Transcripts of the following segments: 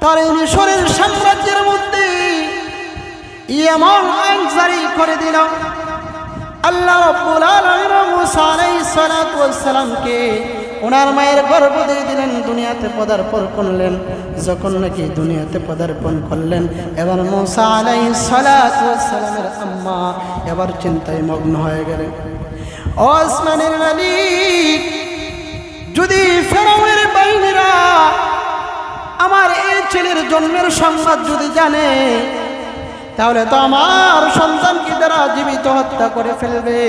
তার এই মিশরের সাম্রাজ্যের মধ্যে এমন আইন জারি করে দিল, আল্লাহ রাব্বুল আলামিন মুসা আলাইহিস সালাতু ওয়াস সালামকে ওনার মায়ের গর্ভ দিয়ে দিলেন, দুনিয়াতে পদার্পণ করলেন। যখন নাকি দুনিয়াতে পদার্পণ করলেন, এবার মুসা আলাইহিস সালাতু ওয়াস সালামের আম্মা এবার চিন্তায় মগ্ন হয়ে গেলেন। ও আসমানের মালিক, যদি ফেরাউনের বাহিনীরা আমার এই ছেলের জন্মের সংবাদ যদি জানে, তাহলে তো আমার সন্তানকে তারা জীবিত হত্যা করে ফেলবে।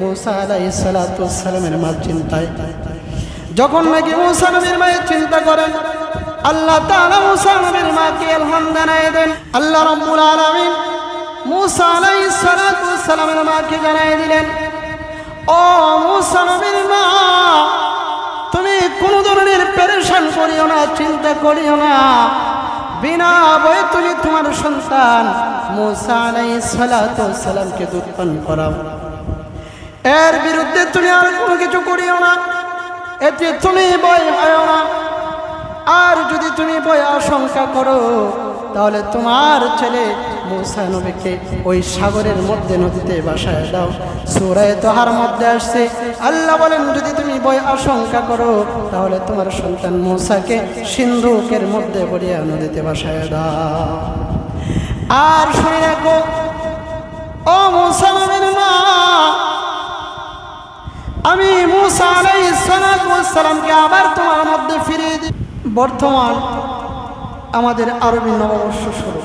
মুসা আলাইহিস সালাতু ওয়াস সালামের মা চিন্তায়, যখন নাকি মুসা নবীর মায়ের চিন্তা করেন, আল্লাহ তাআলা মুসা নবীর মাকে ইলহাম জানায় দেন। আল্লাহ রাব্বুল আলামিন মুসা আলাইহিস সালাতু ওয়াস সালামের মাকে জানায় দিলেন, ও মুসা নবীর মা, তুমি কোনো ধরনের পেরেশান করিও না, চিন্তা করিও না, বিনা ভয়ে তুমি তোমার সন্তান মুসা আলাইহিস সালাতু ওয়াস সালামকে দুধ পান করাও। এর বিরুদ্ধে তুমি আর কোনো কিছু করিও না, এতে তুমি ভয় পাও না। আর যদি তুমি ভয় আশঙ্কা করো, তাহলে তোমার ছেলে মুসা নবীকে ওই সাগরের মধ্যে নদীতে ভাসায় দাও। সূরা তাহার মধ্যে আসছে, আল্লাহ বলেন, যদি তুমি ভয় আশঙ্কা করো, তাহলে তোমার সন্তান মুসাকে সিন্ধুকের মধ্যে পড়িয়া নদীতে ভাসায় দাও। আর শুনে রাখো, ও মুসা নবীর মা, আমি মুসা আলাইহিস সালাতু ওয়াস সালামকে আবার তোমার মধ্যে ফিরিয়ে দিই। বর্তমান আমাদের আরবি নববর্ষ শুরু,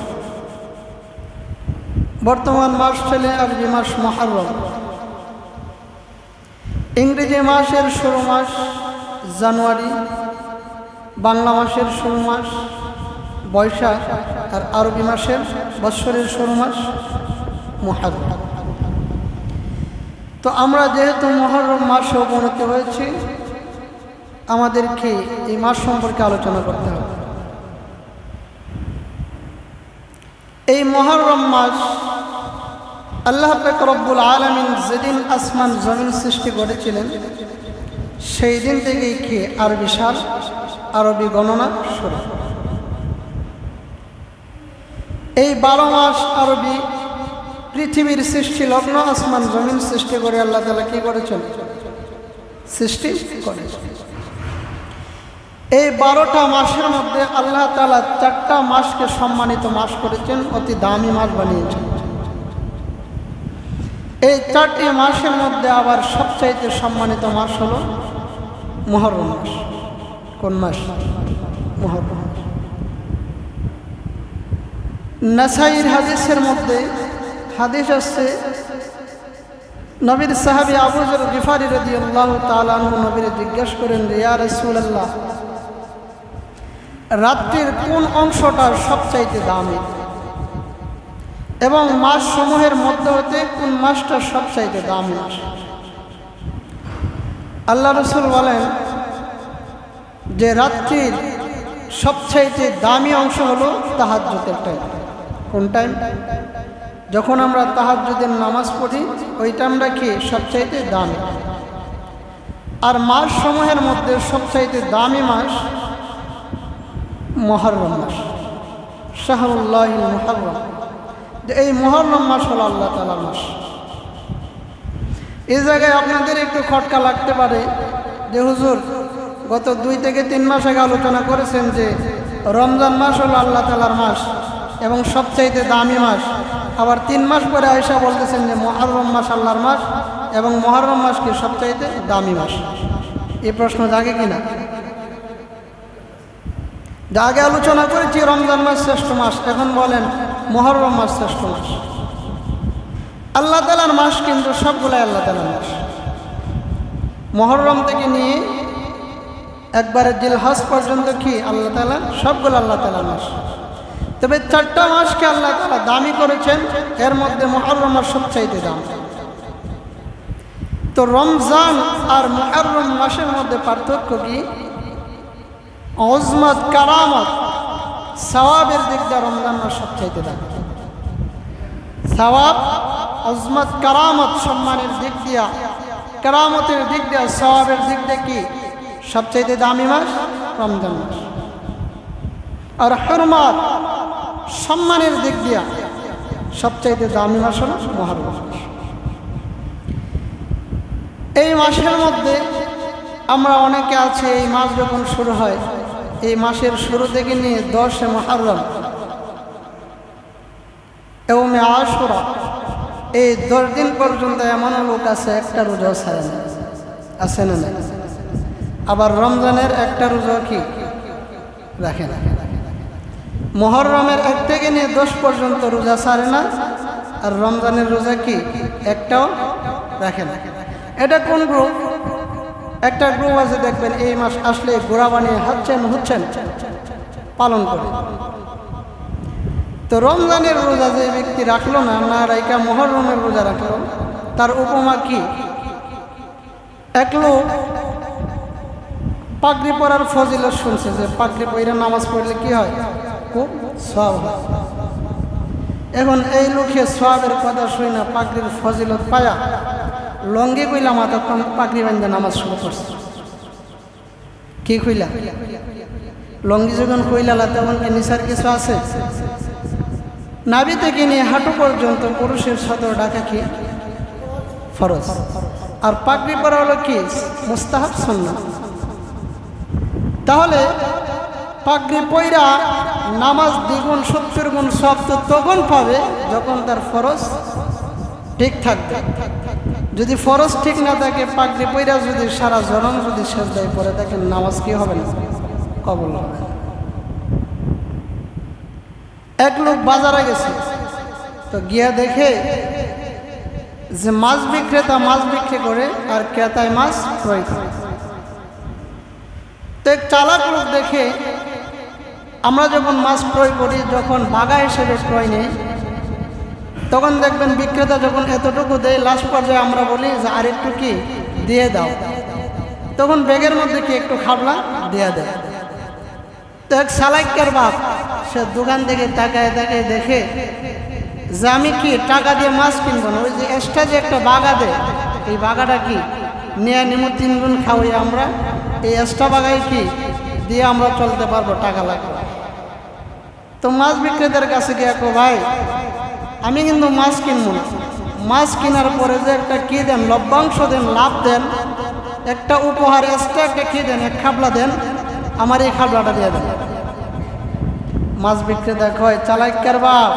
বর্তমান মাস চলে আরবি মাস মুহররম, ইংরেজি মাসের শুরু মাস জানুয়ারি, বাংলা মাসের শুরু মাস বৈশাখ, আর আরবি মাসের বৎসরের শুরু মাস মুহররম। তো আমরা যেহেতু মুহররম মাসে উপনীত হয়েছি, আমাদেরকে এই মাস সম্পর্কে আলোচনা করতে হবে। এই মুহররম মাস আল্লাহ পাক রব্বুল আলামিন যেদিন আসমান জমিন সৃষ্টি করেছিলেন, সেই দিন থেকেই কি আরবি সাল, আরবি গণনা শুরু। এই 12 মাস আরবি পৃথিবীর সৃষ্টি লগ্ন, আসমান জমিন সৃষ্টি করে আল্লাহ তাআলা কি করেছেন? সৃষ্টি করেছেন। এই 12টা মাসের মধ্যে আল্লাহ তাআলা 4টা মাসকে সম্মানিত মাস করেছেন, অতি দামি মাস বানিয়েছেন। এই 4টি মাসের মধ্যে আবার সবচাইতে সম্মানিত মাস হলো মুহররম মাস। কোন মাস? মুহররম মাস। নাসাইর হাদিসের মধ্যে হাদিস আসছে, নবীর সাহাবী আবু যর গিফারি রাদিয়াল্লাহু তাআলা আনহু নবীকে জিজ্ঞেস করেন, ইয়া রাসূলুল্লাহ, রাত্রির কোন অংশটা সবচাইতে দামি এবং মাস সমূহের মধ্যে হতে কোন মাসটা সবচাইতে দামি মাস? আল্লাহ রাসূল বলেন যে রাত্রির সবচাইতে দামি অংশ হলো তাহাজ্জুদের টাইম। কোন টাইম? যখন আমরা তাহাজ্জুদের নামাজ পড়ি, ওই টাইমটা কি সবচাইতে দামি। আর মাস সমূহের মধ্যে সবচাইতে দামি মাস মুহররম মাস, শাহরুল্লাহিল মুহররম। এই মুহররম মাস হলো আল্লাহ তাআলার মাস। এই জায়গায় আপনাদের একটু খটকা লাগতে পারে যে হুজুর, গত 2 থেকে 3 মাস আগে আলোচনা করেছেন যে রমজান মাস হলো আল্লাহ তাআলার মাস এবং সবচাইতে দামি মাস, আবার 3 মাস পরে আয়েশা বলতেছেন যে মুহররম মাস আল্লাহর মাস এবং মুহররম মাস কি সবচাইতে দামি মাস। এই প্রশ্ন জাগে কিনা? আগে আলোচনা করেছি রমজান মাস শ্রেষ্ঠ মাস, এখন বলেন মুহররম মাস শ্রেষ্ঠ মাস। আল্লাহ তাআলার মাস কিন্তু সবগুলাই আল্লাহ তাআলার মাস। মুহররম থেকে নিয়ে একবারে জিলহজ পর্যন্ত কি আল্লাহ তাআলা, সবগুলো আল্লাহ তাআলার মাস। তবে 4টা মাসকে আল্লাহ তাআলা দামি করেছেন, এর মধ্যে মুহররম মাস সবচাইতে দামি। তো রমজান আর মুহররম মাসের মধ্যে পার্থক্য কি? উজমত, কারামত, সওয়াবের দিক দিয়ে রমজান মাস সবচাইতে দামি। সওয়াব, উজমত, কারামত, সম্মানের দিক দিয়া, কারামতের দিক দিয়া, সওয়াবের দিক দিয়ে কি সবচাইতে দামি মাস? রমজান মাস। আর হুরমাত সম্মানের দিক দিয়া সবচাইতে দামি মাস হলো মুহররম মাস। এই মাসের মধ্যে আমরা অনেকে আছে, এই মাস যখন শুরু হয়, এই মাসের শুরু থেকে নিয়ে 10 মুহররম ইয়াউমে আশুরা, এই 10 দিন পর্যন্ত এমন লোক আছে একটা রোজাও ছাড়ে না, আছে না? আবার রমজানের একটা রোজা কি রাখে না। মুহররমের 1 থেকে নিয়ে 10 পর্যন্ত রোজা ছাড়ে না, আর রমজানের রোজা কি একটাও রাখে না। এটা কোন গ্রুপ? একটা গ্রুপ আছে, দেখবেন এই মাস আসলে গোড়া বানিয়ে হচ্ছেন পালন করে। তো রমজানের রোজা যে ব্যক্তি রাখলো না, না রাইকা মুহররমের রোজা রাখলো, তার উপমা কি? এক লোক পাগড়ি পরার ফজিলত শুনছে, যে পাগড়ি পরে নামাজ পড়লে কি হয়, খুব সওয়াব হয়। এখন এই লোকে সওয়াবের কথা শুই না, পাগড়ির ফজিলত পায়া লঙ্গি কইলা মাথা পাগড়ি বান্ধা নামাজ শুরু করছে। কি কইলা? লঙ্গি যখন কইলা তখন কি নিসার কিছু আছে? নাভি থেকে নিয়ে হাঁটু পর্যন্ত পুরুষের সদর ঢাকা কি ফরজ, আর পাগড়ি পরা হলো কি মুস্তাহাব সুন্নাহ। তাহলে পাগড়ি পয়রা নামাজ দ্বিগুণ 70 গুণ সওয়াব তো তখন পাবে যখন তার ফরজ ঠিক থাকবে। যদি ফরজ ঠিক না থাকে, পাগড়ি পয়রা যদি সারা জরম যদি সেজদায় পড়ে থাকে, নামাজ কি হবে না, কবুল হবে না। এক লোক বাজারে গেছে, তো গিয়া দেখে যে মাছ বিক্রেতা মাছ বিক্রি করে আর ক্রেতায় মাছ ক্রয় করে। তো এক চালাক লোক দেখে, আমরা যখন মাছ ক্রয় করি, যখন বাগা হিসেবে ক্রয় নেই, তখন দেখবেন বিক্রেতা যখন এতটুকু দেয়, লাস্ট পর্যায়ে আমরা বলি যে আর একটু কি দিয়ে দাও, তখন ব্যাগের মধ্যে কি একটু খাবলা দিয়ে দেয়। তো এক সালাইকার বাপ, সে দোকান থেকে তাকায় দেখে যে আমি কি টাকা দিয়ে মাছ কিনবো না, ওই যে এক্সট্রা যে একটা বাগা দেয়, এই বাগাটা কি নিয়ে নিমু 3 গুণ খাওয়াই আমরা, এই এক্সট্রা বাগাই কি দিয়ে আমরা চলতে পারবো, টাকা লাগবে। তো মাছ বিক্রেতার কাছে গিয়ে কো, ভাই আমি কিন্তু মাছ কিনবো না, মাছ কেনার পরে যে একটা কি দেন, লভ্যাংশ দেন, লাভ দেন, একটা উপহার এক্সট্রা একটা কি দেন, এক খাবলা দেন, আমার এই খাবলাটা দিয়ে দেন। মাছ বিক্রেতা কয়, চালাইকার বাপ,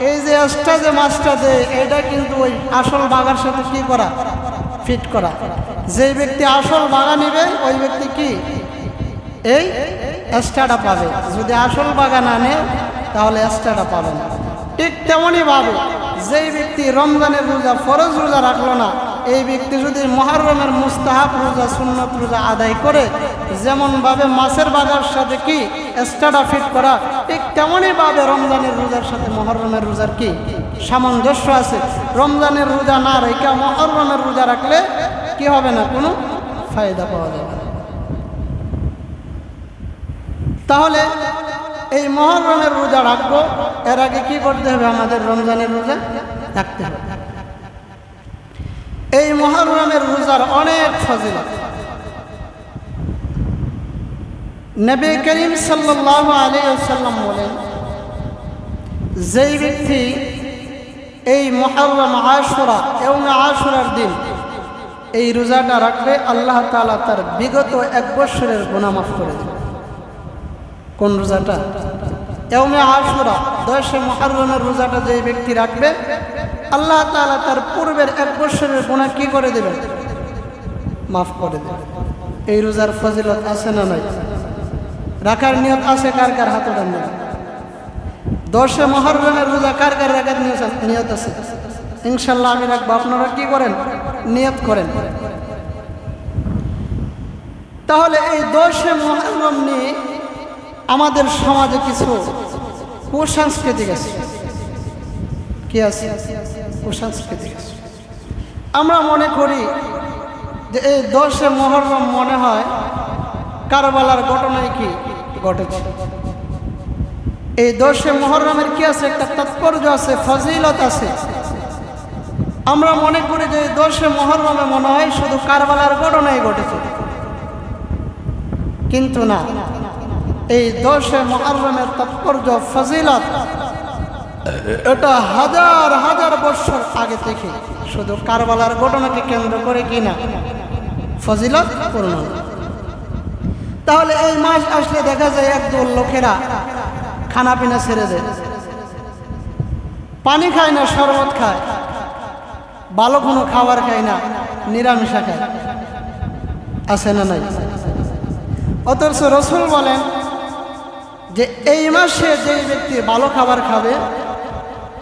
এই যে এক্সট্রা যে মাছটা দেয়, এটা কিন্তু ওই আসল বাগার সাথে কি করা, ফিট করা। যেই ব্যক্তি আসল বাগা নিবে, ওই ব্যক্তি কি এই এক্সট্রাটা পাবে। যদি আসল বাগা না নেয়, তাহলে এক্সট্রাটা পাবে না। ঠিক তেমনই ভাবে যেই ব্যক্তি রমজানের রোজা ফরজ রোজা রাখলো না, এই ব্যক্তি যদি মুহররমের মুস্তাহাব রোজা সুন্নত রোজা আদায় করে, যেমনভাবে মাছের বাগার সাথে কি এক্সট্রাটা ফিট করা, ঠিক তেমনই ভাবে রমজানের রোজার সাথে মুহররমের রোজার কি সামঞ্জস্য আছে। রমজানের রোজা না রেখে মুহররমের রোজা রাখলে কি হবে না, কোনো ফায়দা পাওয়া যাবে না। তাহলে এই মুহররমের রোজা রাখবো, এর আগে কি করতে হবে, আমাদের রমজানের রোজা রাখতে হবে। এই মুহররমের রোজার অনেক ফজিলত। নবী করিম সাল্লাল্লাহু আলাইহি ওয়াসাল্লাম বলেন, যেই ব্যক্তি এই মুহররম আশুরা ইয়াউমে আশুরার দিন এই রোজাটা রাখবে, আল্লাহ তাআলা তার বিগত 1 বছরের গুনাহ মাফ করে দেবে। কোন রোজাটা? ইয়াউমে আশুরা 10 মুহররমের রোজাটা যেই ব্যক্তি রাখবে, আল্লাহ তাআলা তার পূর্বের 1 বছরের গুনাহ কি করে দেবেন, মাফ করে দেবেন। এই রোজার ফজিলত আছে না নাই? রাখার নিয়ত আছে কার কার? হাত ওঠান। 10 মুহররমের রোজা কার কার রাখার নিয়ত আছে? ইনশাআল্লাহ আমি রাখবো, আপনারা কি করেন, নিয়ত করেন। তাহলে এই 10 মুহররম নিয়ে আমাদের সমাজে কিছু কুসংস্কৃতি আছে। কি আছে? কুসংস্কৃতি আছে। আমরা মনে করি যে এই 10 মুহররম মনে হয় কারবালার ঘটনায় কি ঘটেছে। এই 10 মুহররমের কি আছে, একটা তাৎপর্য আছে, ফজিলত আছে। আমরা মনে করি যে এই 10 মুহররমে মনে হয় শুধু কারবালার ঘটনাই ঘটেছে, কিন্তু না। এই 10 মুহররমের তাৎপর্য ফজিলত এটা হাজার হাজার বছর আগে থেকে শুধু কারবালার ঘটনাকে কেন্দ্র করে কিনা ফজিলত পূর্ণ। তাহলে এই মাস আসলে দেখা যায় একদল লোকেরা খানা পিনা ছেড়ে দেয়, পানি খায় না, শরবত খায়, ভালো কোনো খাবার খায় না, নিরামিষা খায়, আছে না নাই? অথচ রাসূল বলেন যে এই মাসে যে ব্যক্তি ভালো খাবার খাবে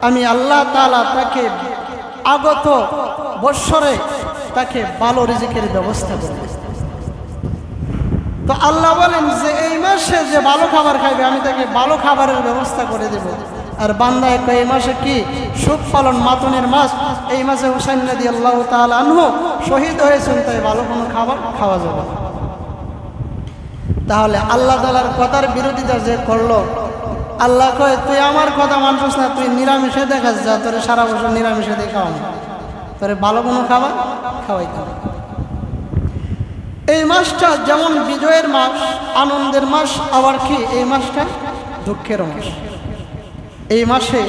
আমি আল্লাহ তাআলা তাকে আগত বৎসরে তাকে ভালো রিজিকের ব্যবস্থা করব। তো আল্লাহ বলেন যে এই মাসে যে ভালো খাবার খাবে আমি তাকে ভালো খাবারের ব্যবস্থা করে দেব। আর বান্দা একটা এই মাসে কি সুখ পালন মাতনের মাস, এই মাসে হুসাইন রাদিয়াল্লাহু তাআলা আনহু শহীদ হয়েছেন, তাই ভালো কোনো খাবার খাওয়া যাবে। তাহলে আল্লাহ তাআলার কথার বিরোধিতা যে করলো, আল্লাহ কয় তুই আমার কথা মানছিস না, তুই নিরামিষে দেখাস, যা তোরে সারা বছর নিরামিষে দিয়ে খাওয়ানো, তোরে ভালো কোনো খাবার খাওয়াইতে হবে। এই মাসটা যেমন বিজয়ের মাস, আনন্দের মাস, আবার কি এই মাসটা দুঃখের মাস। এই মাসে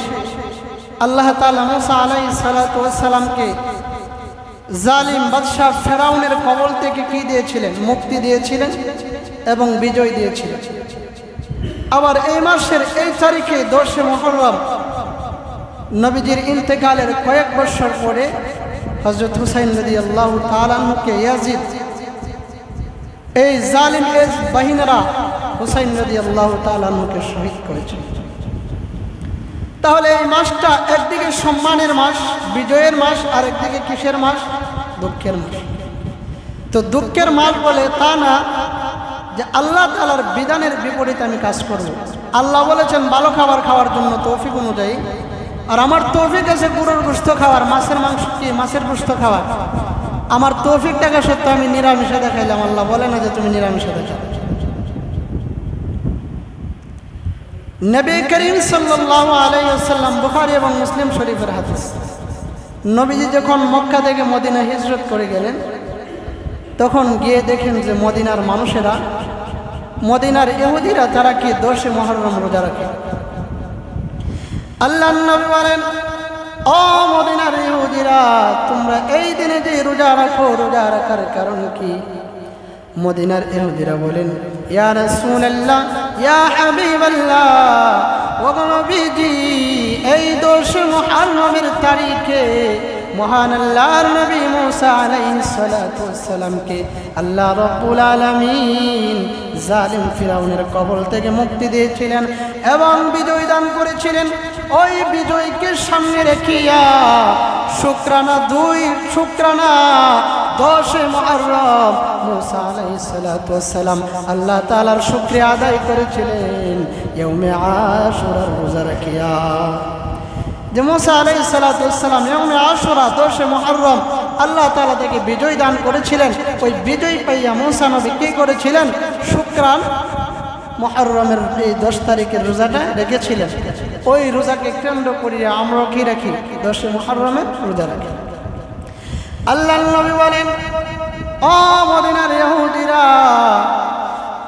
আল্লাহ তাআলা মুসা আলাইহিস সালাতু ওয়াস সালামকে জালিম বাদশা ফেরাউনের কবল থেকে কি দিয়েছিলেন? মুক্তি দিয়েছিলেন এবং বিজয় দিয়েছিলেন। আবার এই মাসের এই তারিখে 10 মুহররম নবীজির ইন্তেকালের কয়েক বছর পরে হযরত হুসাইন রাদিয়াল্লাহু তাআলা আনহুকে ইয়াজিদ এই জালিম বাহিনীরা হুসাইন রাদিয়াল্লাহু তাআলা আনহুকে শহীদ করেছে। তাহলে এই মাসটা একদিকে সম্মানের মাস, বিজয়ের মাস, আর একদিকে কিসের মাস? দুঃখের মাস। তো দুঃখের মাস বলে তা না যে আল্লাহ তাআলার বিধানের বিপরীতে আমি কাজ করব। আল্লাহ বলেছেন ভালো খাবার খাওয়ার জন্য তৌফিক অনুযায়ী, আর আমার তৌফিক আছে গরুর গোশত খাওয়ার, মাছের মাংস কি মাছের গোশত খাওয়ার, আমার তৌফিক টাকা সত্ত্বেও আমি নিরামিষে দেখাইলাম। আল্লাহ বলে না যে তুমি নিরামিষে দেখাও। নবী করিম সাল্লাল্লাহু আলাইহি ওয়াসাল্লাম, বুখারী এবং মুসলিম শরীফের হাদিস, নবীজি যখন মক্কা থেকে মদিনা হিজরত করে গেলেন তখন গিয়ে দেখেন যে মদিনার মানুষেরা, মদিনার ইহুদিরা তারা কি 10 মুহররম রোজা রাখে। আল্লাহর নবী বলেন, ও মদিনার ইহুদিরা, তোমরা এই দিনে যে রোজা রাখো, রোজা রাখার কারণ কি? মদিনার ইহুদিরা বলেন, ইয়া রাসূলুল্লাহ, ইয়া হাবিবাল্লাহ, ও নবীজি, এই 10 মুহররমের তারিখে মহান আল্লাহর নবী মুসা আলাইহিস সালাতু ওয়াস সালামকে আল্লাহ রাব্বুল আলামিন জালিম ফিরাউনের কবল থেকে মুক্তি দিয়েছিলেন এবং বিজয় দান করেছিলেন। ওই বিজয়কে সামনে রেখিয়া শুকরানা 10 মুহররম মুসা আলাইহিস সালাতু ওয়াস সালাম আল্লাহ তাআলার শুকরিয়া আদায় করেছিলেন ইয়াউমে আশুরার রোজা রাখিয়া। যে মুসা আলাইহিস সালাতু ওয়াস সালাম ইয়াউমে আশুরা 10 মুহররম আল্লাহ তাআলা থেকে বিজয় দান করেছিলেন। ওই বিজয় পাইয়া মুসা নবী কি করেছিলেন? শুকরান মুহররমের এই 10 তারিখের রোজাটা রেখেছিলেন। ওই রোজাকে কেন্দ্র করিয়া আমরা কি রাখি? 10 মুহররমের রোজা রাখি। আল্লাহর নবী বলেন, ও মদিনার ইহুদিরা,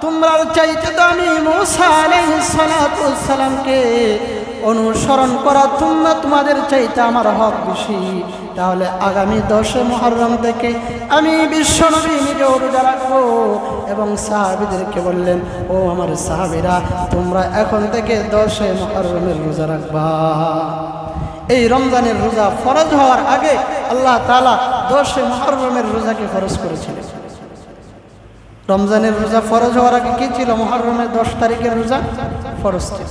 তোমরা চাইতে তো আমি মুসা আলাইহিস সালাতু ওয়াস সালামকে অনুসরণ করা, তোমরা তোমাদের চাইতে আমার হক বেশি। তাহলে আগামী 10 মুহররম থেকে আমি বিশ্বনবী নিজেও রোজা রাখবো। এবং সাহাবীদেরকে বললেন, ও আমার সাহাবীরা, তোমরা এখন থেকে 10 মুহররমের রোজা রাখবা। এই রমজানের রোজা ফরজ হওয়ার আগে আল্লাহ তাআলা 10 মুহররমের রোজাকে ফরজ করেছিলেন। রমজানের রোজা ফরজ হওয়ার আগে কি ছিল? মুহররমের 10 তারিখের রোজা ফরজ ছিল।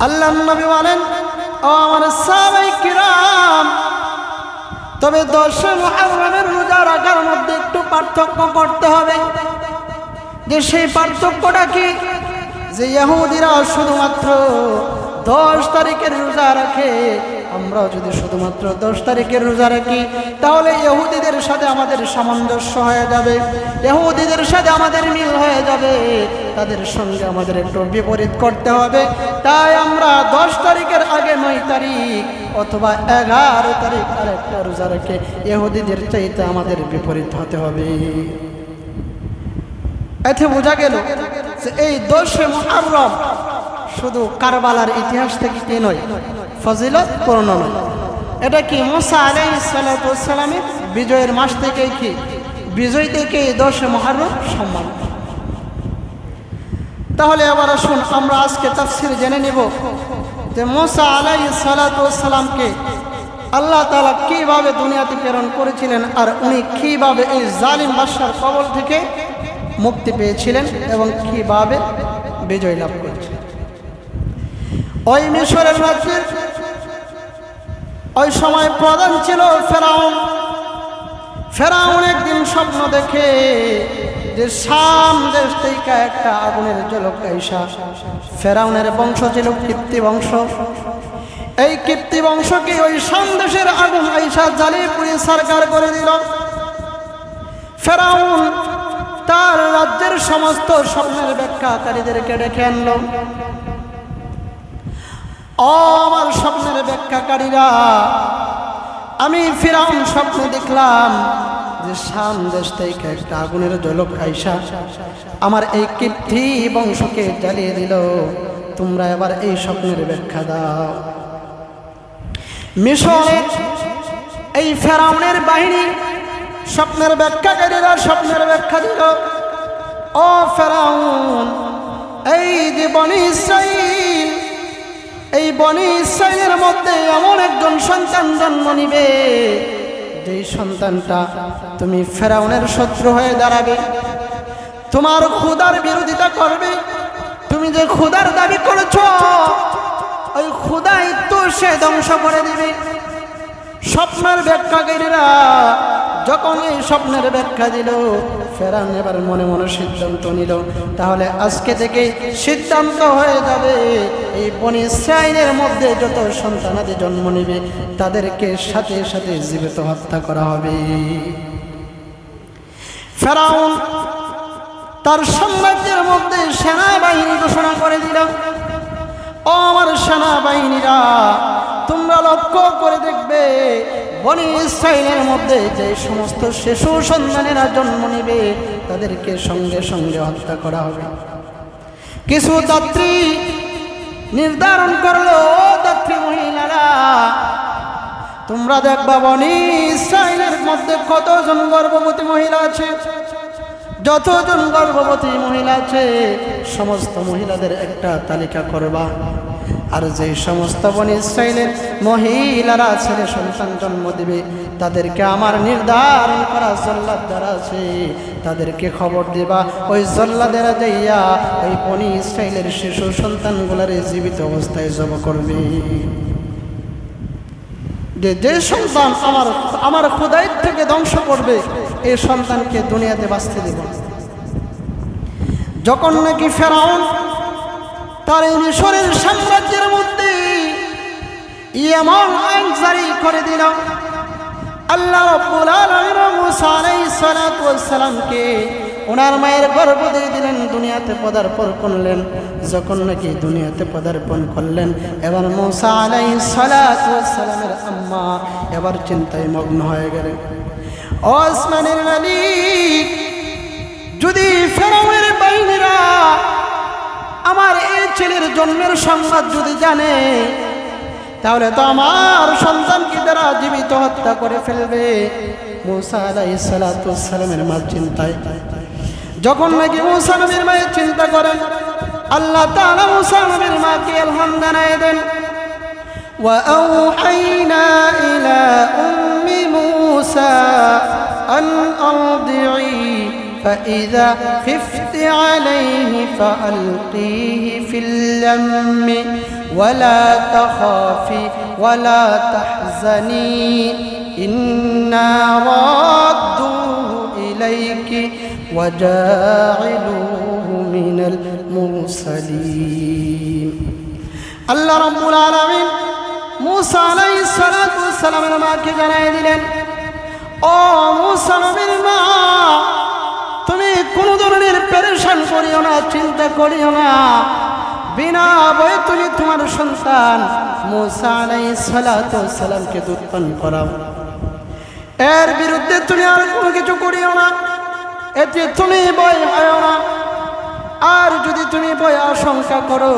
আল্লাহর নবী বলেন, ও আমার সাহাবায়ে কিরাম, তবে 10 মুহররমের রোজা রাখার মধ্যে একটু পার্থক্য করতে হবে। যে সেই পার্থক্যটা কি? যে ইহুদিরা শুধুমাত্র 10 তারিখের রোজা রাখে, আমরা যদি শুধুমাত্র 10 তারিখের রোজা রাখি তাহলে ইহুদিদের সাথে আমাদের সামঞ্জস্য হয়ে যাবে, ইহুদিদের সাথে আমাদের মিল হয়ে যাবে, তাদের সঙ্গে আমাদের একটু বিপরীত করতে হবে। তাই আমরা 10 তারিখের আগে 9 তারিখ অথবা 11 তারিখ আরেকটা রোজা রেখে ইহুদিদের চাইতে আমাদের বিপরীত হতে হবে। এতে বোঝা গেল যে এই 10 মুহররম শুধু কারবালার ইতিহাস থেকে কি নয়, ফজিলত পূর্ণ নয়, এটা কি মুসা আলাইহিস সালাতু ওয়াস সালামের বিজয়ের মাস থেকে, কি বিজয় থেকে 10 মুহররম সম্মান। তাহলে এবার আসুন আমরা আজকে তাফসীর জেনে নিব যে মুসা আলাইহিস সালাতু ওয়াস সালামকে আল্লাহ তাআলা কিভাবে দুনিয়াতে প্রেরণ করেছিলেন, আর উনি কিভাবে এই জালিম বাদশার কবল থেকে মুক্তি পেয়েছিলেন এবং কিভাবে বিজয় লাভ করেছিলেন। ওই মিশরের রাজ্যের ওই সময় প্রধান ছিল ফেরাউন। ফেরাউন একদিন স্বপ্ন দেখে যে শাম দেশ থেকে একটা আগুনের ঝলক আইসা, ফেরাউনের বংশ ছিল কিপ্তি বংশ, এই কিপ্তি বংশকে ওই শাম দেশের আগুন আইসা জ্বালিয়ে পুড়িয়ে সারকার করে দিল। ফেরাউন তার রাজ্যের সমস্ত স্বপ্নের ব্যাখ্যাকারীদেরকে ডেকে আনলো। ও আমার স্বপ্নের ব্যাখ্যাকারীরা, আমি ফিরাউন স্বপ্নে দেখলাম যে শাম দেশ থেকে একটা আগুনের ঝলক আইসা আমার এই কিপ্তি বংশকে জ্বালিয়ে দিল, তোমরা এবার এই স্বপ্নের ব্যাখ্যা দাও। মিশরের এই ফেরাউনের বাহিনী স্বপ্নের ব্যাখ্যাকারীরা স্বপ্নের ব্যাখ্যা দিল, ও ফেরাউন, এই যে বনি ইসরাইল, এই বনি ইসরাইলের মধ্যে এমন একজন সন্তান জন্ম নিবে, যেই সন্তানটা তুমি ফেরাউনের শত্রু হয়ে দাঁড়াবে, তোমার খোদার বিরোধিতা করবে, তুমি যে খোদার দাবি করেছ ওই খোদাই তো সে ধ্বংস করে দিবে। স্বপ্নের ব্যাখ্যাকারীরা যখন এই স্বপ্নের ব্যাখ্যা দিল, ফেরাউন এবার মনে মনে সিদ্ধান্ত নিল, তাহলে আজকে থেকে সিদ্ধান্ত হয়ে যাবে এই বনি ইসরাইলের মধ্যে যত সন্তানাদি জন্ম নেবে তাদেরকে সাথে সাথে জীবিত হত্যা করা হবে। ফেরাউন তার সাম্রাজ্যের মধ্যে সেনাবাহিনী ঘোষণা করে দিল, ও আমার সেনাবাহিনীরা, তোমরা লক্ষ্য করে দেখবে বনি ইসরাইলের মধ্যে যে সমস্ত শিশু সন্তানেরা জন্ম নেবে তাদেরকে সঙ্গে সঙ্গে হত্যা করা হবে। কিছু দাত্রী নির্ধারণ করলো, দাত্রী মহিলারা, তোমরা দেখবা বনি ইসরাইলের মধ্যে কতজন গর্ভবতী মহিলা আছে, যতজন গর্ভবতী মহিলা আছে সমস্ত মহিলাদের একটা তালিকা করবা, আর যে সমস্ত বনি ইসরাইলের মহিলারা ছেলে সন্তান জন্ম দিবে তাদেরকে আমার নির্ধারণ করা জল্লাদ যারা আছে তাদেরকে খবর দিবা, ওই জল্লাদেরা যাইয়া ওই বনি ইসরাইলের শিশু সন্তানগুলার জীবিত অবস্থায় জবাই করবে। যে সন্তান আমার খোদাই থেকে ধ্বংস করবে এই সন্তানকে দুনিয়াতে বাঁচতে দেব। যখন নাকি ফেরাউন তার এই মিশরের সাম্রাজ্যের মধ্যে এমন আইন জারি করে দিল, আল্লাহ রাব্বুল আলামিন মুসা আলাইহিস সালাতু ওয়াস সালামকে ওনার মায়ের গর্ভ দিয়ে দিলেন, দুনিয়াতে পদার্পণ করলেন। যখন নাকি দুনিয়াতে পদার্পণ করলেন, এবার মুসা আলাইহিস সালাতু ওয়াস সালামের আম্মা এবার চিন্তায় মগ্ন হয়ে গেলেন, ও আসমানের মালিক, যদি ফেরাউনের বাহিনীরা আমার এই ছেলের জন্মের সংবাদ যদি জানে তাহলে তো আমার সন্তানকে তারা জীবিত হত্যা করে ফেলবে। মুসা আলাইহিস সালাতু ওয়াস সালামের মা চিন্তায়, যখন নাকি মুসা নবীর মায়ের চিন্তা করেন, আল্লাহ তাআলা মুসা নবীর মাকে ইলহাম জানায় দেন, ওয়া আওহাইনা ইলা উম্মি মুসা আন আরদি'i فإذا خفت عليه فألقيه في اليم ولا تخافي ولا تحزني إنا رادوه إليك وجاعلوه من المرسلين. الله رب العالمين موسى عليه الصلاة والسلام মাকে জানায় দিলেন, ও মুসা নবীর মা, তুমি কোন ধরনের পেরেশান করিও না, চিন্তা করিও না, বিনা ভয়ে তুমি তোমার সন্তান মুসা আলাইহিস সালাতু ওয়াস সালামকে দুধ পান করাও। এর বিরুদ্ধে তুমি আর কোনো কিছু করিও না, এতে তুমি ভয় পাও না। আর যদি তুমি ভয় আশঙ্কা করো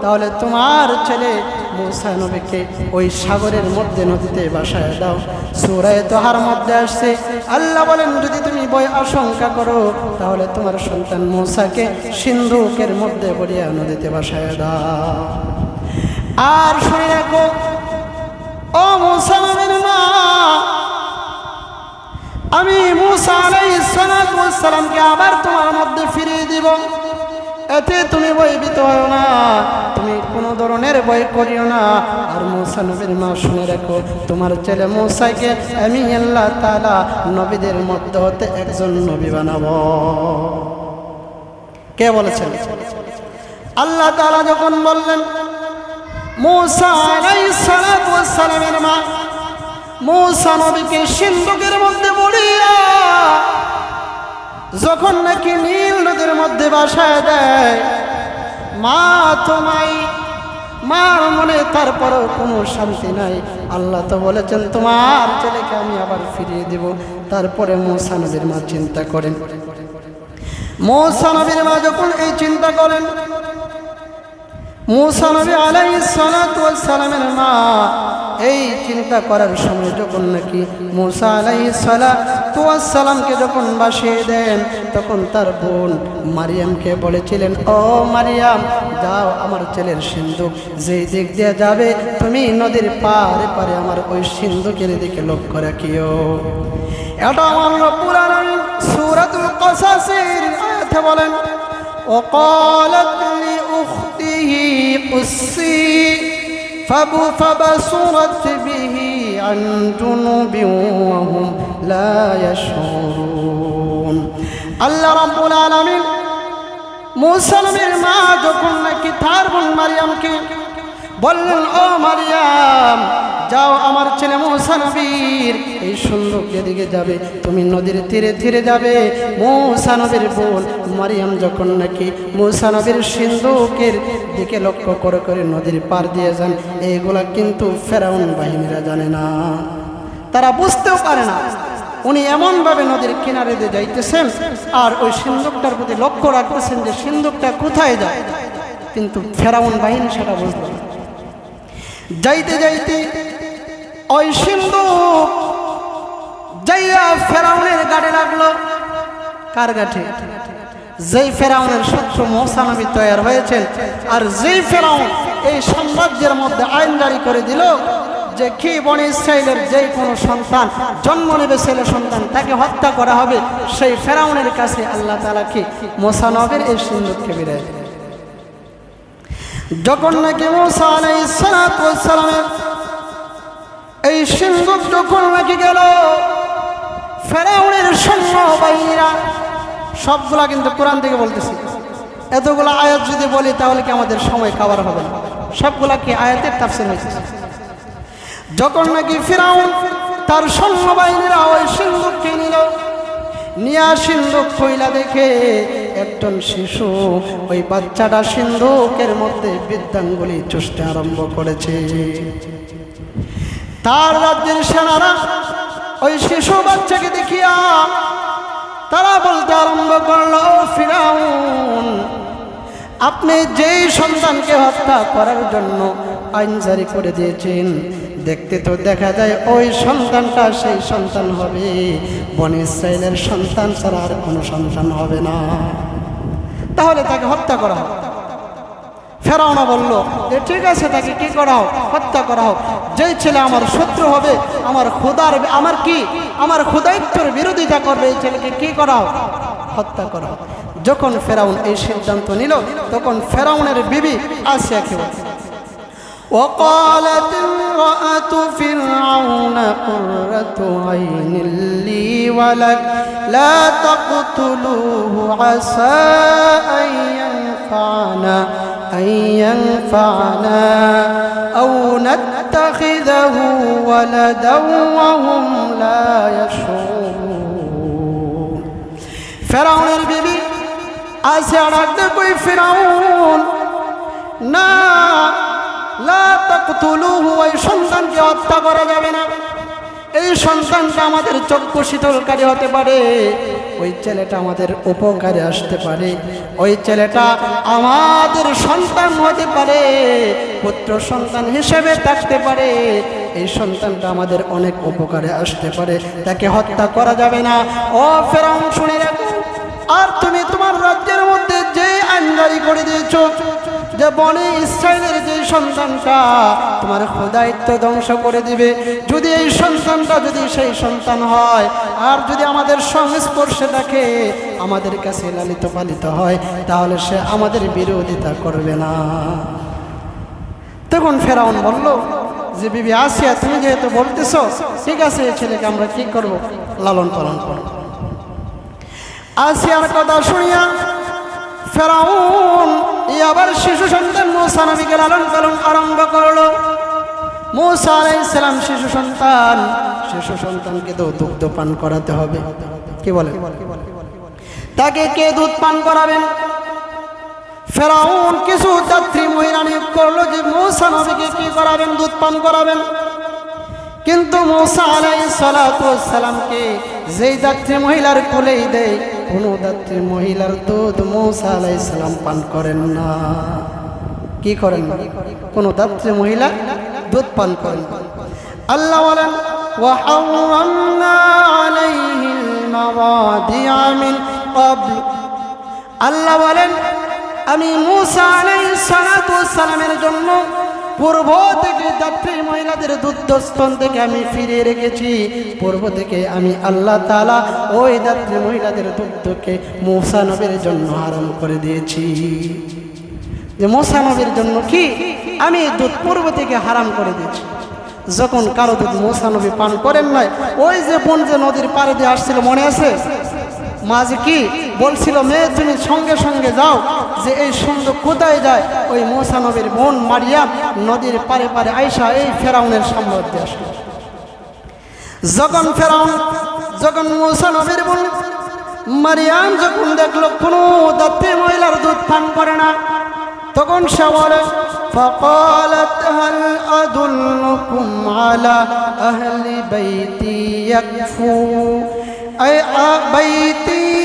তাহলে তোমার ছেলে মূসা নবীকে ওই সাগরের মধ্যে নদীতে ভাসায় দাও। সূরা তাহার মধ্যে আসছে আল্লাহ বলেন যদি তুমি ভয় আশঙ্কা করো তাহলে তোমার সন্তান মূসাকে সিন্ধুকের মধ্যে পড়িয়া নদীতে ভাসায় দাও। আর শুনে রাখো ও মূসা নবীর মা, আমি মূসা আলাইহিস সালামকে আবার তোমার মধ্যে ফিরিয়ে দিব, এতে তুমি ভয়ভীত হও না, তুমি কোনো ধরনের ভয় করিও না। আর মূসা নবীর মা শুনে রাখো তোমার ছেলে মূসাকে আমি আল্লাহ তাআলা নবীদের মধ্যে হতে একজন নবী বানাবো। কে বলেছেন? আল্লাহ তাআলা যখন বললেন মূসা আলাইহিস সালামের মা মূসা নবীকে সিন্ধুকের মধ্যে পড়িয়া যখন নাকি নীল নদীর মধ্যে ভাসায় দেয়, মা তোমায় মার মনে তারপরও কোনো শান্তি নাই। আল্লাহ তো বলেছেন তোমার ছেলেকে আমি আবার ফিরিয়ে দেব। তারপরে মূসা নবীর মা চিন্তা করেন, মূসা নবীর মা যখন এই চিন্তা করেন, মূসা নবী আলাইহিস সালামের মা এই চিন্তা করার সময় যখন নাকি মূসা আলাইহিস সালামকে যখন ভাসিয়ে দেন, তখন তার বোন মারিয়ামকে বলেছিলেন ও মারিয়াম যাও আমার ছেলের সিন্ধুক যেই দিক দিয়ে যাবে তুমি নদীর পারে পারে আমার ওই সিন্ধুকের দিকে লক্ষ্য রাখিও। এটা আমার রব্বুল আলামিন সূরাতুল কসাসের আয়াতে বলেন وقالت لأخته قصي فبصرت به عن جنوب وهم لا يشعرون। আল্লাহ রাব্বুল আলামিন মূসা নবীর মা যখন নাকি তার বোন মারিয়ামকে বললেন ও মারিয়াম যাও আমার ছেলে মূসা নবীর এই সিন্ধুক যেদিকে যাবে তুমি নদীর তীরে তীরে যাবে। মূসা নবীর বোন মারিয়াম যখন নাকি মূসা নবীর সিন্ধুকের দিকে লক্ষ্য করে করে নদীর পার দিয়ে যান, এইগুলা কিন্তু ফেরাউন বাহিনীরা জানে না, তারা বুঝতেও পারে না উনি এমনভাবে নদীর কিনারে দিয়ে যাইতেছেন আর ওই সিন্ধুকটার প্রতি লক্ষ্য রাখতেছেন যে সিন্ধুকটা কোথায় যায়, কিন্তু ফেরাউন বাহিনী সেটা বুঝল না। যাইতে যাইতে ওই সিন্ধুক যাইয়া ফেরাউনের গাড়ে লাগলো। কার গাঠে? যেই ফেরাউনের শত্রু মূসা নবী তৈরি হয়েছেন আর যেই ফেরাউন এই সাম্রাজ্যের মধ্যে আইন জারি করে দিল যে কি বনি ইসরাইলের যে কোনো সন্তান জন্ম নেবে ছেলে সন্তান তাকে হত্যা করা হবে, সেই ফেরাউনের কাছে আল্লাহ তাআলা কি মূসা নবীর এই সিন্ধুককে বিদায় দিলেন। যখন নাকি মূসা আলাইহিস সালামের এই সিন্ধুক যখন নাকি গেল, ফেরাউনের সৈন্যবাহিনীরা সবগুলা কিন্তু কোরআন থেকে বলতেছি, এতগুলো আয়াত যদি বলি তাহলে কি আমাদের সময় খাবার হবে না, সবগুলা কি আয়াতের তাফসীর হয়েছে। যখন নাকি ফেরাউন তার সৈন্যবাহিনীরা ওই সিন্ধুককে নিল, নিয়া সিন্ধুক কইলা দেখে একজন শিশু ওই বাচ্চাটা সিন্ধুকের মধ্যে বিদ্যাঙ্গুলি চুষতে আরম্ভ করেছে। তার রাজ্যের সেনারা ওই শিশু বাচ্চাকে দেখিয়া তারা বলতে আরম্ভ করলো ও ফিরাউন আপনি যেই সন্তানকে হত্যা করার জন্য আইন জারি করে দিয়েছেন দেখতে তো দেখা যায় ওই সন্তানটা সেই সন্তান হবে, বনি ইসরাইলের সন্তান ছাড়া আর কোনো সন্তান হবে না, তাহলে তাকে হত্যা করা হোক। ফেরাউন বলল যে ঠিক আছে তাকে কি করা হোক, হত্যা করা হোক, যেই ছেলে আমার শত্রু হবে আমার খোদার আমার খোদাইত্বর বিরোধিতা করবে এই ছেলেকে কি করা হোক, হত্যা করা হোক। যখন ফেরাউন এই সিদ্ধান্ত নিল তখন ফেরাউনের বিবি আসিয়াকে বলল وقالت امرأة فرعون قرة عين لي ولك لا تقتلوه عسى أن ينفعنا أو نتخذه ولدا وهم لا يشعرون। ফেরাউনের বিবি আসিয়া ডাকতে কই ফেরাউন না লা তাকতুলুহু ওই সন্তানকে হত্যা করা যাবে না, এই সন্তানটা আমাদের চক্ষু শীতলকারী হতে পারে, ওই ছেলেটা আমাদের উপকারে আসতে পারে, ওই ছেলেটা আমাদের সন্তান হতে পারে, পুত্র সন্তান হিসেবে থাকতে পারে, এই সন্তানটা আমাদের অনেক উপকারে আসতে পারে, তাকে হত্যা করা যাবে না। ও ফেরাউন শুনে রাখো, আর তুমি তোমার রাজ্যের মধ্যে যে আইন জারি করে দিয়েছো যে বনি ইসরায়েলের যে সন্তানটা তোমার খোদায়িত্ব ধ্বংস করে দিবে, যদি এই সন্তানটা যদি সেই সন্তান হয় আর যদি আমাদের সংস্পর্শে থাকে, আমাদের কাছে লালিত পালিত হয়, তাহলে সে আমাদের বিরোধিতা করবে না। তখন ফেরাউন বলল যে বিবি আসিয়া, তুমি যেহেতু বলতেছো, ঠিক আছে, এই ছেলেকে আমরা কি করব, লালন পালন করব। আসিয়ার কথা শুনিয়া ফেরাউন আবার শিশু সন্তান মূসা নবীকে লালন পালন আরম্ভ করলো। মূসা আলাইহিস সালাম শিশু সন্তানকে তো দুগ্ধ পান করাতে হবে, কি বলে, তাকে কে দুধ পান করাবেন? ফেরাউন কিছু যাত্রী মহিলা নিয়োগ করলো যে মূসা নবীকে কি করাবেন, দুধ পান করাবেন। কিন্তু মূসা আলাইহিস সালামকে যেই যাত্রী মহিলার কোলেই দেয়, কোন যাত্রী মহিলার দুধ মূসা আলাইহিস সালাম পান করেন না। কি করেন না? কোন যাত্রী মহিলা দুধ পান করেন না। আল্লাহ বলেন ওয়া হারামনা আলাইহিল মাওয়াদিআ মিন ক্বাবল, আল্লাহ বলেন আমি মূসা আলাইহিস সালামের জন্য পূর্ব থেকে যাত্রী মহিলাদের দুধস্তন থেকে আমি ফিরিয়ে রেখেছি। পূর্ব থেকে আমি আল্লাহ তাআলা ওই যাত্রী মহিলাদের দুধকে মূসা নবীর জন্য হারাম করে দিয়েছি। যে মূসা নবীর জন্য কি আমি দুধ পূর্ব থেকে হারাম করে দিয়েছি। যখন কারো দুধ মূসা নবী পান করেন নাই, ওই যে বোন যে নদীর পাড়ে দিয়ে আসছিল, মনে আছে? মাঝে কি বলছিল, মেয়ে তুমি সঙ্গে সঙ্গে যাও, যে এই সুন্দর কোথায় যায়? ওই মূসা নবীর বোন মারিয়াম নদীর পারে পারে আইসা এই ফেরাউনের সাম্রাজ্যে আসলো। যখন মূসা নবীর বোন মারিয়াম যখন দেখলো কোনো যাত্রী মহিলার দুধ পান করে না, তখন সে বলে فقالت هل أدلكم على أهل بيتي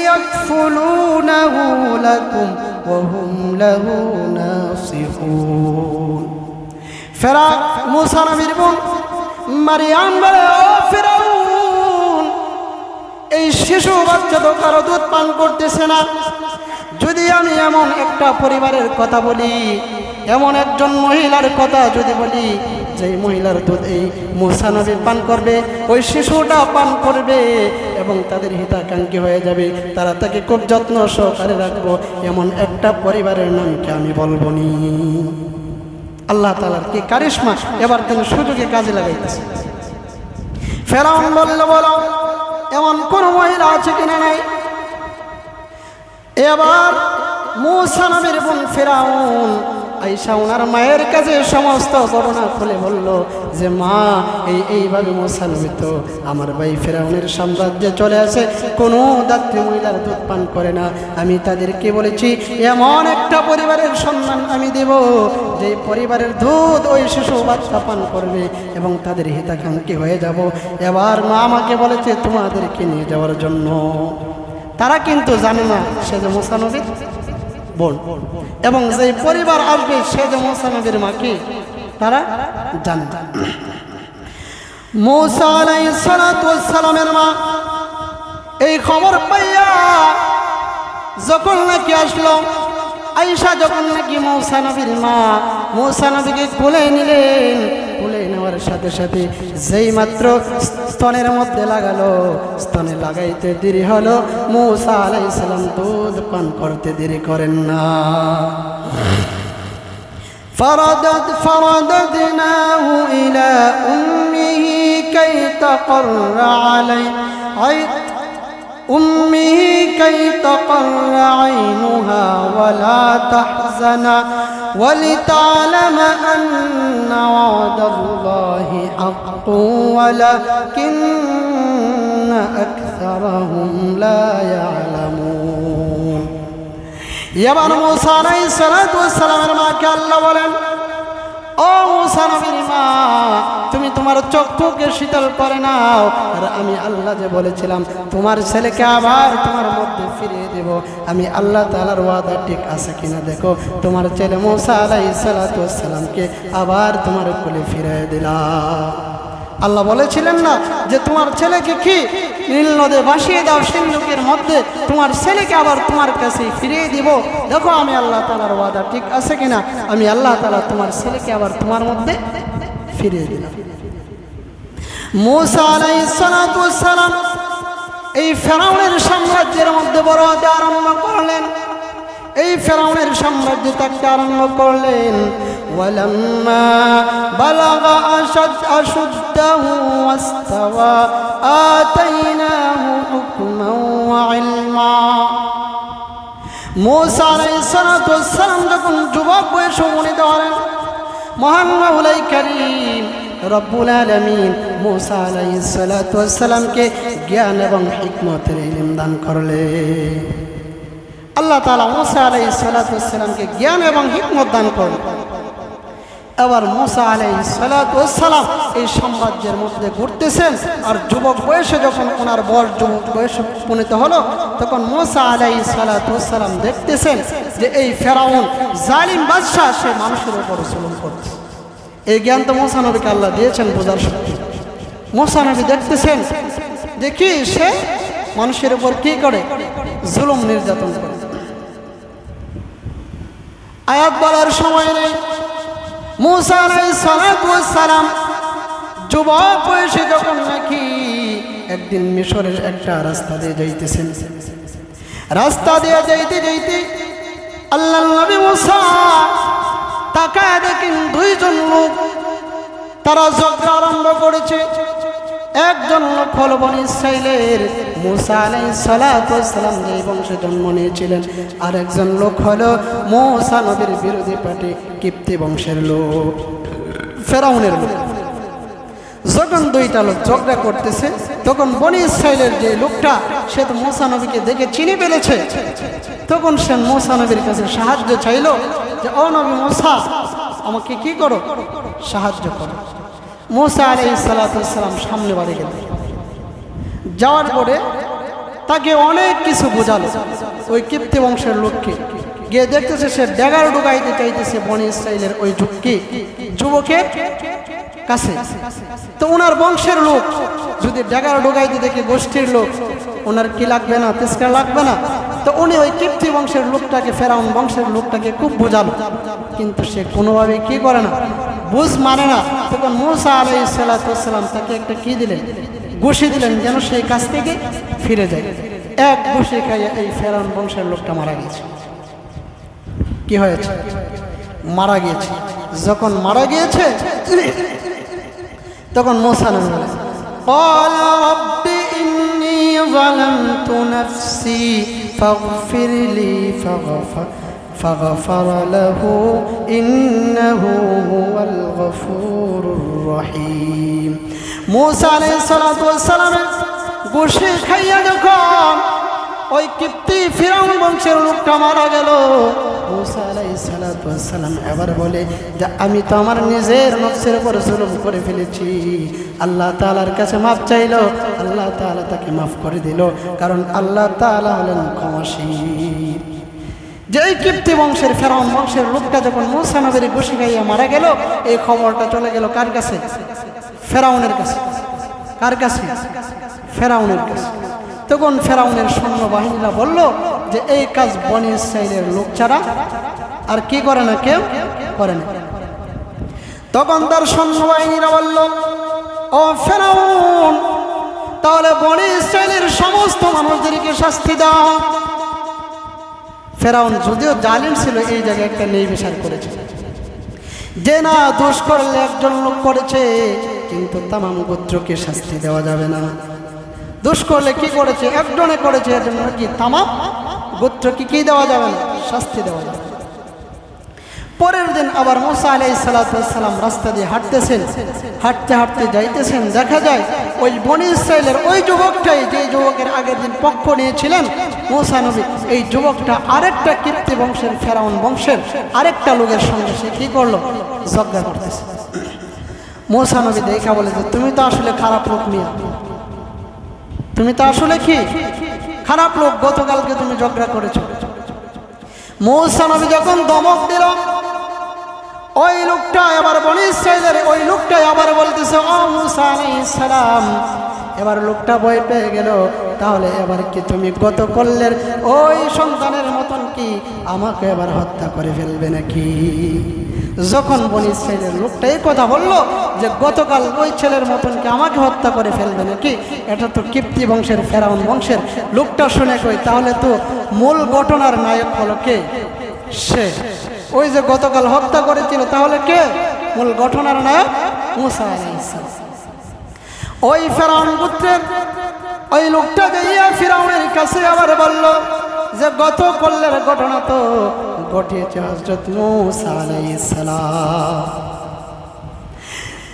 يكفلونه لكم وهم له ناصحون। মূসা নবীর বোন মারিয়াম বলে, ও ফিরাউন, এই শিশু বাচ্চা তো কারো দুধ পান করতেছে না। যদি আমি এমন একটা পরিবারের কথা বলি, এমন একজন মহিলার কথা যদি বলি, যে মহিলার দুধ এই মূসা নবী পান করবে, ওই শিশুটা পান করবে এবং তাদের হিতাকাঙ্ক্ষী হয়ে যাবে, তারা তাকে খুব যত্ন সহকারে রাখবো, এমন একটা পরিবারের নামকে আমি বলবো নি। আল্লাহ তাআলার কি কারিশমা, এবার তিনি সুযোগে কাজে লাগাইতেছে। ফেরাউন বলল, বলো এমন কোন মহিলা আছে কিনা নাই। এবার মূসা নবীর বোন ফেরাউন আইসা ওনার মায়ের কাছে সমস্ত ঘটনা খুলে বলল যে মা, এইভাবে মূসা নবী তো আমার ভাই ফেরাউনের সাম্রাজ্যে চলে আসে, কোনো যাত্রী মহিলার দুধ পান করে না। আমি তাদেরকে বলেছি এমন একটা পরিবারের সন্ধান আমি দেব, যে পরিবারের দুধ ওই শিশু বাচ্চা পান করবে এবং তাদের হিতাকাঙ্ক্ষী হয়ে যাব। এবার মা আমাকে বলেছে তোমাদেরকে নিয়ে যাওয়ার জন্য। তারা কিন্তু জানে না সে যে মূসা নবীর বোন, এবং যে পরিবার আসবে সে যে মূসা নবীর মা, কি তারা জানে না। মূসা আলাইহিস সালামের মা এই খবর পাইয়া যখন নাকি আসলো, আয়েশা যখন নাকি মূসা নবীর মা মূসা নবীকে কোলে নিলেন, কোলে নেওয়ার সাথে সাথে যেই মাত্র স্তনের মধ্যে লাগালো, স্তনে লাগাইতে দেরি হলো, মূসা আলাইহিস সালাম দুধ পান করতে দেরি করেন না। فرددناه إلى أمه كي تقر عينها ولا تحزن ولتعلم أن وعد الله حق ولكن أكثرهم لا يعلمون। এবার মূসা আলাইহিস সালামের মাকে আল্লাহ বলেন, ও মুসা নবীর মা, তুমি তোমার চক্ষুকে শীতল করে নাও। আর আমি আল্লাহ যে বলেছিলাম তোমার ছেলেকে আবার তোমার মধ্যে ফিরিয়ে দেব, আমি আল্লাহ তাআলার ওয়াদা ঠিক আছে কিনা দেখো। তোমার ছেলে মুসা আলাইহিস সালাতু ওয়াস সালামকে আবার তোমার কোলে ফিরিয়ে দিলাম। আল্লাহ বলেছিলেন না যে তোমার ছেলেকে কি নীল নদে ভাসিয়ে দাও সিন্ধুকের মধ্যে, তোমার ছেলেকে আবার তোমার কাছে ফিরিয়ে দিব। দেখো আমি আল্লাহ তাআলার ওয়াদা ঠিক আছে কিনা, আমি আল্লাহ তাআলা তোমার ছেলেকে আবার তোমার মধ্যে ফিরিয়ে দিলাম। মুসা আলাইহিস সালাতু ওয়াস সালাম এই ফেরাউনের সাম্রাজ্যের মধ্যে বড় হতে আরম্ভ করলেন, এই ফেরাউনের সাম্রাজ্য থাকতে আরম্ভ করলেন। ওয়ালাম্মা বালাগা আশুদ্দাহু ওয়াস্তাওয়া আতাইনাহু হুকমান ওয়া ইলমা। মুসা আলাইহিস সালাতু ওয়াস সালাম যখন যুবক বয়সে উপনীত হলেন, মহান মাওলাই কারীম রব্বুল আলামিন মুসা আলাইহিস সালাতু ওয়াস সালামকে জ্ঞান এবং হিকমতের ইলম দান করলেন। আল্লাহ তাআলা মুসা আলাইহিস সালাতু ওয়াস সালামকে জ্ঞান এবং হিকমত দান করলেন। এবার মুসা আলাইহিস সালাতু ওয়াস সালাম এই সাম্রাজ্যের মধ্যে ঘুরতেছেন, আর যুবক বয়সে যখন ওনার বয়স যুবক বয়সে উপনীত হলো, তখন মুসা আলাইহিস সালাতু ওয়াস সালাম দেখতেছেন যে এই ফেরাউন জালিম বাদশা সে মানুষের উপর জুলুম করছে। এই জ্ঞান তো মুসা নবীকে আল্লাহ দিয়েছেন বোঝার শক্তি। মুসা নবী দেখতেছেন যে কি সে মানুষের উপর কি করে, জুলুম নির্যাতন করে। আয়াত বলার সময় নেই। মুসা আলাইহিস সালাতু ওয়াস সালাম যুবক বয়সে যখন নাকি একদিন মিশরের একটা রাস্তা দিয়ে যাইতেছেন, রাস্তা দিয়ে যাইতে যাইতে আল্লাহর নবী মুসা তাকায় দেখেন দুইজন লোক, তারা ঝগড়া আরম্ভ করেছে। একজন লোক হলো বনি ইসরাইলের মুসা আলাইহিস সালাতু ওয়াস সালাম যে বংশে জন্ম নিয়েছিলেন, আর একজন লোক হলো মুসা নবীর বিরোধী পার্টি কিপ্তি বংশের লোক, ফেরাউনের লোক। যখন দুইটা লোক ঝগড়া করতেছে, তখন বনি ইসরাইলের যে লোকটা সে তো মুসা নবীকে দেখে চিনে ফেলেছে, তখন সে মুসা নবীর কাছে সাহায্য চাইল যে ও নবী মুসা, আমাকে কি করো, সাহায্য করো। মুসা আলাইহিস সালাতু ওয়াস সালাম সামনে বাড়ি গেলেন, যাওয়ার পরে তাকে অনেক কিছু বোঝালো ওই কিপ্তি বংশের লোককে। গিয়ে দেখতেছে সে ড্যাগার ঢুকাইতে চাইতেছে বনি ইসরাইলের ওই যুবকের কাছে। তো ওনার বংশের লোক যদি ড্যাগার ঢুকাইতে দেখে গোষ্ঠীর লোক, ওনার কি লাগবে না, তেজকার লাগবে না? তো উনি ওই কিপ্তি বংশের লোকটাকে, ফেরাউন বংশের লোকটাকে খুব বোঝালো, কিন্তু সে কোনোভাবে কি করে না, বুঝ মানে না। তখন মুসা আলাইহিস সালাতু ওয়াস সালাম তাকে একটা কি দিলেন, ঘুষি দিলেন, যেন সেই কাছ থেকে ফিরে যায়। এক ঘুষি খাইয়ে এই ফেরাউন বংশের লোকটা মারা গেছে। কি হয়েছে? মারা গিয়েছে। যখন মারা গিয়েছে তখন মুসা নবী বলেন, قال رب إني ظلمت نفسي فاغفر لي فغفر له إنه هو الغفور الرحيم। মুসা আলাইহিস সালাতু ওয়াস সালাম ঘুষি খাইয়া যখন ওই কিপ্তি ফিরাউন বংশের লোকটা মারা গেল, মুসা আলাইহিস সালাতু ওয়াস সালাম এবার বলে যে আমি তো আমার নিজের নফসের উপর জুলুম করে ফেলেছি। আল্লাহ তাআলার কাছে মাফ চাইল, আল্লাহ তাআলা তাকে মাফ করে দিল, কারণ আল্লাহ তাআলা হলেন ক্ষমাশীল। যেই কিপ্তি বংশের ফেরাউন বংশের লোকটা যখন মুসা নবীর ঘুষি খাইয়া মারা গেল, এই খবরটা চলে গেল কার কাছে? ফেরাউনের কাছে। কার কাছে? ফেরাউনের কাছে। তখন ফেরাউনের সৈন্যবাহিনীরা বলল যে এই কাজ বনি ইসরাইলের লোক ছাড়া আর কি করে না, কেউ করে না। তখন তার সৈন্যবাহিনীরা বলল, ও ফেরাউন, তাহলে বনি ইসরাইলের সমস্ত মানুষদেরকে শাস্তি দাও। ফেরাউন যদিও জালিম ছিল, এই জায়গায় একটা নির্বিচার করেছে যে না, দোষ করলে একজন লোক করেছে, কিন্তু তামাম গোত্রকে শাস্তি দেওয়া যাবে না। দোষ করলে কি করেছে, একজনে করেছে, এর জন্য কি তামাম গোত্রকে কি দেওয়া যাবে না, শাস্তি দেওয়া যাবে। পরের দিন আবার মুসা আলাইহিস সালাতু ওয়াস সালাম রাস্তা দিয়ে হাঁটতেছেন, হাঁটতে হাঁটতে যাইতেছেন, দেখা যায় ওই বনি ইসরাইলের ওই যুবকটাই যে যুবকের আগের দিন পক্ষ নিয়েছিলেন, মূসা নবী এই যুবকটা আরেকটা কিপ্তি বংশের ফেরাউন বংশের আরেকটা লোকের সঙ্গে সে কি করলো ঝগড়া করতেছে মূসা নবী দেখা বলে যে তুমি তো আসলে খারাপ লোক মিয়া তুমি তো আসলে কি খারাপ লোক গতকালকে তুমি ঝগড়া করেছো মূসা নবী যখন ধমক দিল ওই লোকটা এবার বনি ইসরাইলের ওই লোকটা আবার বলতেছে ও মূসা আলাইহিস সালাম এবার লোকটা ভয় পেয়ে গেল তাহলে এবার কি তুমি গতকালের ওই সন্তানের মতন কি আমাকে এবার হত্যা করে ফেলবে নাকি যখন বনি ইসরাইলের লোকটা এই কথা বললো যে গতকাল ওই ছেলের মতন কি আমাকে হত্যা করে ফেলবে নাকি এটা তো কিপ্তি বংশের ফেরাউন বংশের লোকটা শুনে কই তাহলে তো মূল ঘটনার নায়ক হলো কে সে ওই যে গতকাল হত্যা করেছিল তাহলে কে মূল ঘটনার নায়ক মূসা আলাইহিস সালাম ওই ফেরাউন পুত্রের ওই লোকটা গিয়ে ফিরাউনের কাছে আবার বলল যে গতকালের ঘটনা তো ঘটিয়েছে হযরত মূসা আলাইহিস সালাম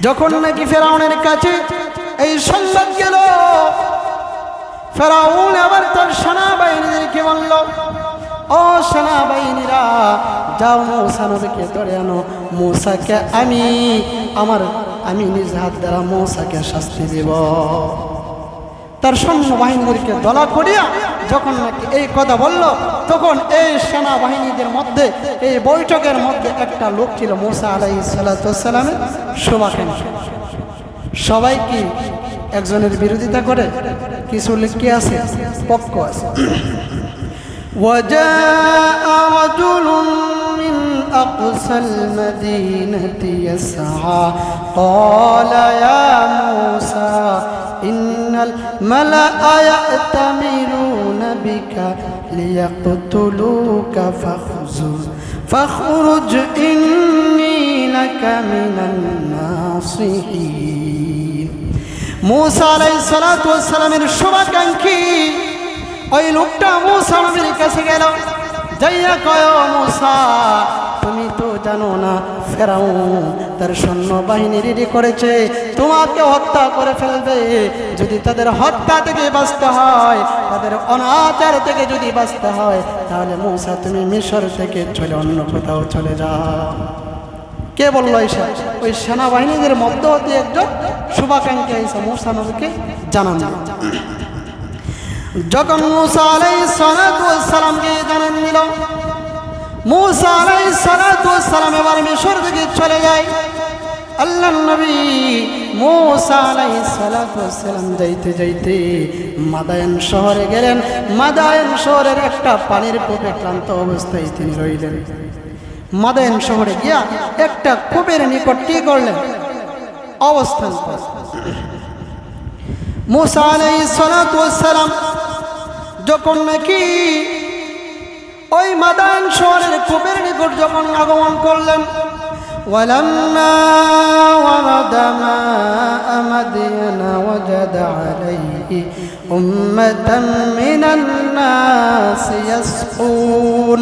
যখন নাকি ফিরাউনের কাছে এই সংবাদ গেল ফেরাউন আবার তার সেনাবাহিনীদেরকে বলল ও সেনাবাহিনীরা যাও মূসা নবীকে ধরে আনো মূসাকে আমি নিজ হাত দ্বারা মূসাকে শাস্তি দেব তার সৈন্যবাহিনীদেরকে দলা করিয়া যখন নাকি এই কথা বলল তখন এই সেনাবাহিনীদের মধ্যে এই বৈঠকের মধ্যে একটা লোক ছিল মূসা আলাইহিস সালামের শুভাকাঙ্ক্ষী সবাই কি একজনের বিরোধিতা করে কিছু লোক কি আছে পক্ষ আছে وجاء رجل من أقصى المدينة يسعى قال يا موسى إن الملأ يأتمرون بك ليقتلوك فاخرج إني لك من الناصحين موسى عليه الصلاة والسلام শুভাকাঙ্ক্ষী ওই লোকটা মূসা নবীর কাছে গেল যাইয়া কয় মূসা তুমি তো জানো না ফেরাউন তার সৈন্যবাহিনী রেডি করেছে তোমাকে হত্যা করে ফেলবে যদি তাদের হত্যা থেকে বাঁচতে হয় তাদের অনাচার থেকে যদি বাঁচতে হয় তাহলে মূসা তুমি মিশর থেকে চলে অন্য কোথাও চলে যাও কে বললো ঈশা ওই সেনাবাহিনীদের মধ্য হতে একজন শুভাকাঙ্ক্ষী ঈশা মূসা নবীকে জানান যখন মূসা আলাইহিস সালামকে জানান দিল মূসা আলাইহিস সালাম এবার মিশর থেকে চলে যায় আল্লাহর নবী মূসা আলাইহিস সালাম যাইতে যাইতে মাদায়ান শহরে গেলেন মাদায়ান শহরের একটা পানির কূপে ক্লান্ত অবস্থায় তিনি রইলেন মাদায়ান শহরে গিয়া একটা কূপের নিকট কি করলেন অবস্থান মূসা আলাইহিস সালাম যখন নাকি ওই মাদায়ান শহরের কূপের নিকট যখন আগমন করলেন ওয়ালাম্মা ওয়ারাদা মাআ মাদিয়ানা ওয়াজাদা আলাইহি উম্মাতাম মিনান নাস ইয়াসকুন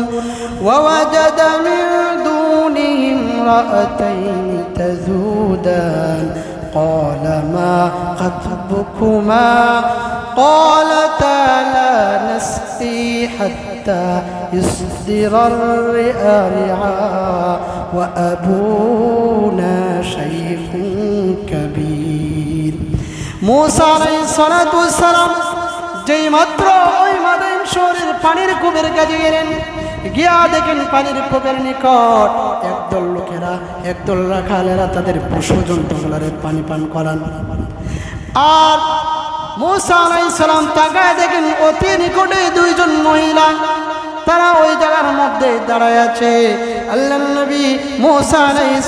ওয়া ওয়াজাদা মিন দুনিহিম রাআতাইন তাযুদান قال ما خطبكما قالتا لا نسقي حتى يصدر الرعاء وأبونا شيخ كبير موسى عليه الصلاة والسلام যেই মাত্র ওই মাদায়ান শহরের পানির কূপের কাছে গেলেন গিয়া দেখেন পানির কূপের নিকট একদল লোকেরা একদল রাখালেরা তাদের পশু জন্তুগুলোরে পানি পান করান আর মূসা আলাইহিস সালাম তাকায় দেখেন অতি নিকটে দুইজন মহিলা তারা ওই জায়গার মধ্যে দাঁড়ায় আছে আল্লাহর নবী মূসা আলাইহিস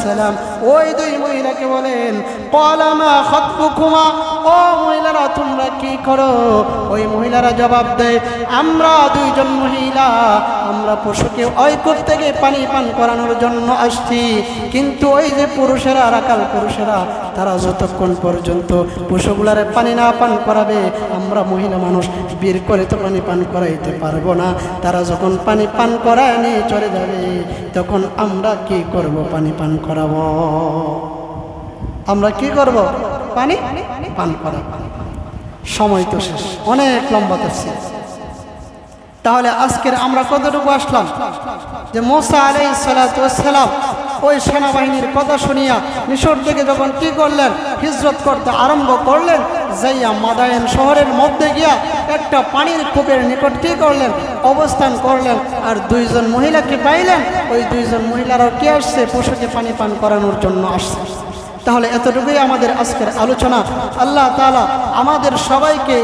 সালাম ওই দুই মহিলাকে বলেন ক্বালা মা খাতবুকুমা ও মহিলারা তোমরা কি করো ওই মহিলারা জবাব দেয় আমরা দুইজন মহিলা আমরা পশুকে ঐকূপ থেকে পানি পান করানোর জন্য আসছি কিন্তু ওই যে পুরুষেরা রাখাল পুরুষেরা তারা যতক্ষণ পর্যন্ত পশুগুলারে পানি না পান করাবে আমরা মহিলা মানুষ বীর করে তো পানি পান করাইতে পারবো না তারা যখন পানি পান করায় নিয়ে চলে যাবে তখন আমরা কি করব পানি পান করাবো আমরা কি করব পানি পান করাবো সময় তো শেষ অনেক লম্বা তাফসীর তাহলে আজকের আমরা কতটুকু আসলাম যে মুসা আলাইহিস সালাতু ওয়াস সালাম ওই সেনাবাহিনীর কথা শুনিয়া মিশর থেকে যখন কি করলেন, হিজরত করতে আরম্ভ করলেন, যাইয়া মাদায়েন শহরের মধ্যে গিয়া একটা পানির কূপের নিকট কি করলেন, অবস্থান করলেন। আর দুইজন মহিলাকে পাইলেন, ওই দুইজন মহিলারাও কি আসছে, পশুকে পানি পান করানোর জন্য আসছে। তাহলে এতটুকুই আমাদের আজকের আলোচনা। আল্লাহ তাআলা আমাদের সবাইকে